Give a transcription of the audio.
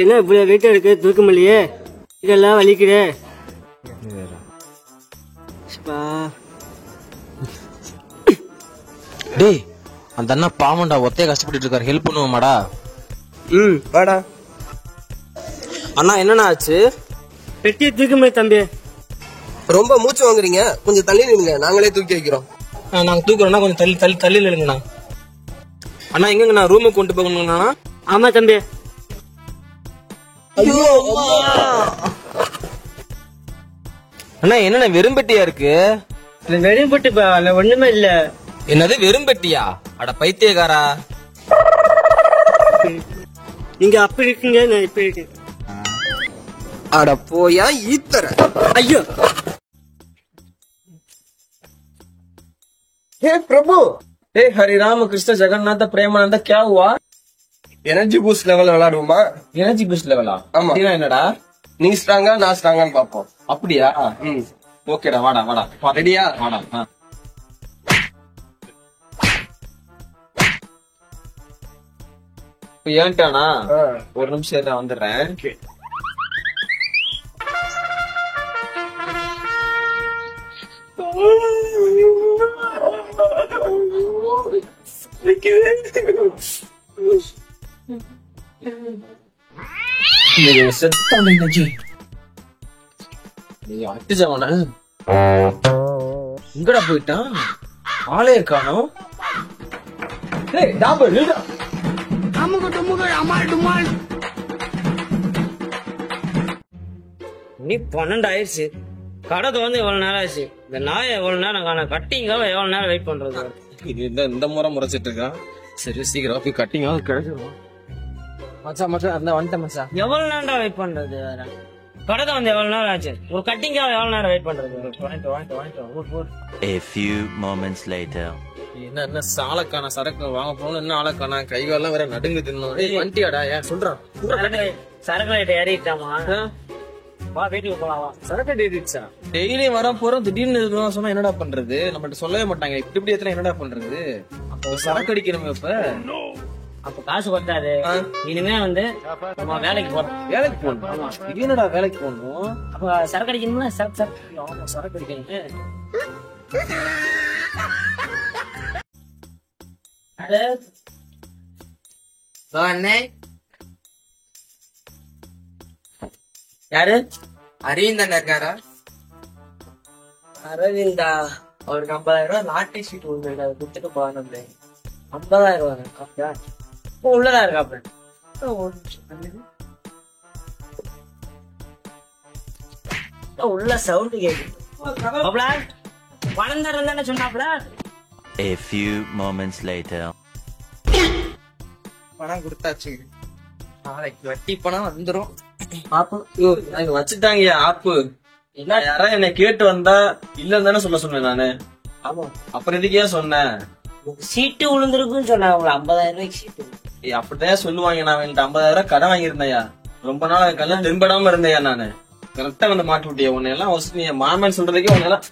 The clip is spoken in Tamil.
என்ன இவ்வளவு வெயிட்டா இருக்கு, தூக்க முடியலையே, இதெல்லாம் வலிக்குதே. டேய், அந்த அண்ணா பாவம்டா, ஒத்தைய கஷ்டப்பட்டு இருக்காரு, ஹெல்ப் பண்ணுவோமாடா? வாடா. அண்ணா என்னண்ணா ஆச்சு? பெட்டியை தூக்க முடியாது தம்பி. ரொம்ப மூச்சு வாங்குறீங்க, கொஞ்சம் தள்ளி நில்லுங்க, நாங்களே தூக்கி வைக்கிறோம். நாங்க தூக்குறோம்னா கொஞ்சம் தள்ளி தள்ளி தள்ளி நில்லுங்கண்ணா. அண்ணா எங்கண்ணா ரூமுக்கு கொண்டு போகணுங்கண்ணா? ஆமா தம்பி. அண்ணா என்னண்ணா வெறும் பெட்டியா இருக்கு? வெறும் போட்டு ஒண்ணுமே இல்ல. என்னது வெறும் பெட்டியா? அட பைத்தியக்காரா, நீங்க அப்படி இருக்கீங்க, நான் இப்ப இருக்கேன். அட போயா ஈத்தர. ஐயோ हे प्रभु, हे हरि राम कृष्ण जगन्नाथ प्रेमानंद क्या हुआ? எனர்ஜி பூஸ்ட் லெவல் விளையாடுவோமா? எனர்ஜி பூஸ்ட் லெவலா? ஆமா. என்னடா நீ ஸ்ட்ராங்கா நான் ஸ்ட்ராங்கான்னு பாப்போம். அப்படியா? ஓகேடா, வாடா வாடா. ரெடியா? வாடா. இப்ப ஏன்ட்டானா? ஒரு நிமிஷம் நான் வந்துடுறேன். எங்கடா போயிட்டான்? ஆளே இருக்கானோ? நீ 12 ஆயிடுச்சு. கடை வந்து எவ்வளவு நேரம் ஆயிடுச்சு. இந்த நாயை எவ்வளவு நேரம் காண, கட்டிங்காக எவ்வளவு நேரம் வெயிட் பண்றது? இந்த முறை முறைச்சிட்டு இருக்கான். சரி சீக்கிரம் போய் கட்டிங்க கிடைச்சிருவோம். மச்சான் அந்த வந்துட்டேன் மச்சான். எவ்வளவு நேரம்டா வெயிட் பண்றது? கடை வந்து எவ்வளவு நேரம் ஆச்சு. ஒரு கட்டிங்காக எவ்வளவு நேரம் வெயிட் பண்றது? வாங்கிட்டு A few moments later. என்ன சாலக்கான சரக்கு வாங்க போகணும், என்ன ஆளக்கான கைகாலாம் வேற நடுங்கு தின்னோம். வண்டியாடா ஏன் சொல்றான்? சரக்கு லைட் ஏறிட்டாமா? வா வீட்டுக்கு போலாம். சரக்கு ஏறிடுச்சா? டெய்லியும் வர போறோம், திடீர்னு இதெல்லாம் சொன்னா என்னடா பண்றது? நம்மகிட்ட சொல்லவே மாட்டாங்க. இப்படி எத்தனை என்னடா பண்றது? அப்போ சரக்கு அடிக்கணுமே. இப்ப அப்ப காசு பத்தாது. இனிமே வந்து நம்ம வேலைக்கு போறோம். வேலைக்கு போகணும். இது என்னடா வேலைக்கு போகணும்? அப்ப சரக்கு அடிக்கணும்னா சரக்கு அடிக்கணும். யாரு? அரவிந்த் அண்ணா இருக்காரா? அரவிந்தா அவருக்கு 50,000 லாட்டரி சீட் உண்டு, அதை கொடுத்துட்டு போகணும். 50,000 உள்ளதா இருக்கா? உள்ள சவுண்ட் கேக்குது. பணம் தரேன்னு சொன்னாப்ல. A few moments later. பணம் கொடுத்தாச்சு, நாளைக்கு வட்டி பணம் வந்துரும். வச்சுட்டாங்க ஆப்பு. யாரா என்ன கேட்டு வந்தா இல்லன்னு தானே சொல்ல சொன்னேன் நானு. ஆமா, அப்புறம் எதுக்கே சொன்னேன்? சீட்டு விழுந்திருக்குன்னு சொன்னாங்க. 50,000 சீட்டு. அப்படிதான் சொல்லுவாங்க. நான் 50,000 கடன் வாங்கியிருந்தேயா, ரொம்ப நாள் கல்யாணம் தென்படாம இருந்தேயா நானு. கரெக்டா வந்து மாட்டி விட்டியா? உன்னை எல்லாம் மாமன் சொல்றதுக்கே உன்னை எல்லாம்